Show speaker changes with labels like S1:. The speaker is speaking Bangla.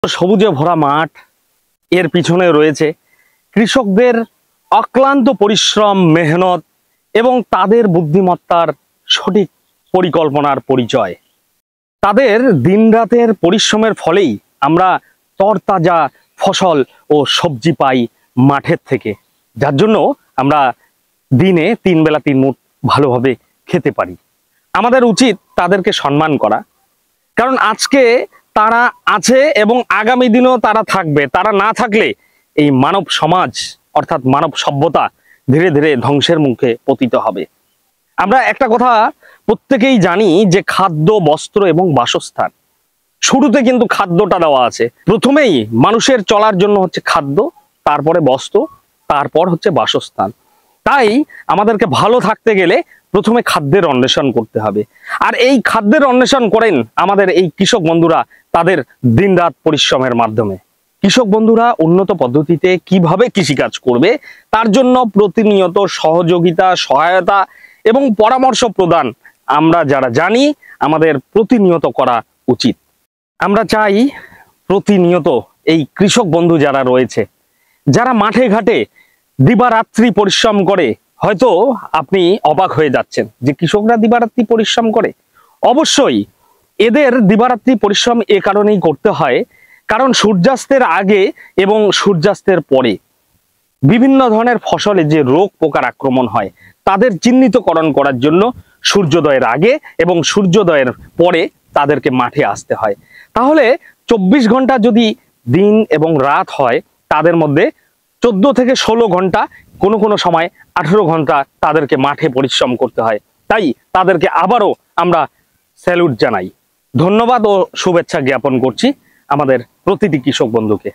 S1: সবুজে ভরা মাঠ, এর পিছনে রয়েছে কৃষকদের অক্লান্ত পরিশ্রম, মেহনত এবং তাদের বুদ্ধিমত্তার সঠিক পরিকল্পনার পরিচয়। তাদের দিনরাতের পরিশ্রমের ফলেই আমরা তরতাজা ফসল ও সবজি পাই মাঠের থেকে, যার জন্য আমরা দিনে 3 বেলা 3 মুঠ ভালোভাবে খেতে পারি। আমাদের উচিত তাদেরকে সম্মান করা, কারণ আজকে তারা আছে এবং আগামী দিনেও তারা থাকবে। তারা না থাকলে এই মানব সমাজ অর্থাৎ মানব সভ্যতা ধীরে ধীরে ধ্বংসের মুখে পতিত হবে। আমরা একটা কথা প্রত্যেকেই জানি যে খাদ্য, বস্ত্র এবং বাসস্থান, শুরুতে কিন্তু খাদ্যটা দেওয়া আছে। প্রথমেই মানুষের চলার জন্য হচ্ছে খাদ্য, তারপরে বস্ত্র, তারপর হচ্ছে বাসস্থান। তাই আমাদেরকে ভালো থাকতে গেলে প্রথমে খাদ্যের অন্বেষণ করতে হবে। আর এই খাদ্যের অন্বেষণ করেন আমাদের এই কৃষক বন্ধুরা তাদের দিনরাত পরিশ্রমের মাধ্যমে। কৃষক বন্ধুরা উন্নত পদ্ধতিতে কিভাবে কৃষিকাজ করবে তার জন্য প্রতিনিয়ত সহযোগিতা, সহায়তা এবং পরামর্শ প্রদান আমরা যারা জানি আমাদের প্রতিনিয়ত করা উচিত। আমরা চাই প্রতিনিয়ত এই কৃষক বন্ধু যারা রয়েছে, যারা মাঠে ঘাটে দিবারাত্রি পরিশ্রম করে, হয়তো আপনি অবাক হয়ে যাচ্ছেন যে কৃষকরা দিবারাত্রি পরিশ্রম করে। অবশ্যই এদের দিবারাত্রি পরিশ্রম এ কারণেই করতে হয় কারণ সূর্যাস্তের আগে এবং সূর্যাস্তের পরে বিভিন্ন ধরনের ফসলে যে রোগ পোকার আক্রমণ হয় তাদের চিহ্নিতকরণ করার জন্য সূর্যোদয়ের আগে এবং সূর্যোদয়ের পরে তাদেরকে মাঠে আসতে হয়। তাহলে 24 ঘন্টা যদি দিন এবং রাত হয়, তাদের মধ্যে 14 থেকে 16 ঘন্টা, কোনো কোনো সময় 18 ঘন্টা তাদেরকে মাঠে পরিশ্রম করতে হয়। তাই তাদেরকে আবারও আমরা স্যালুট জানাই, ধন্যবাদ ও শুভেচ্ছা জ্ঞাপন করছি আমাদের প্রতিটি কৃষক বন্ধুকে।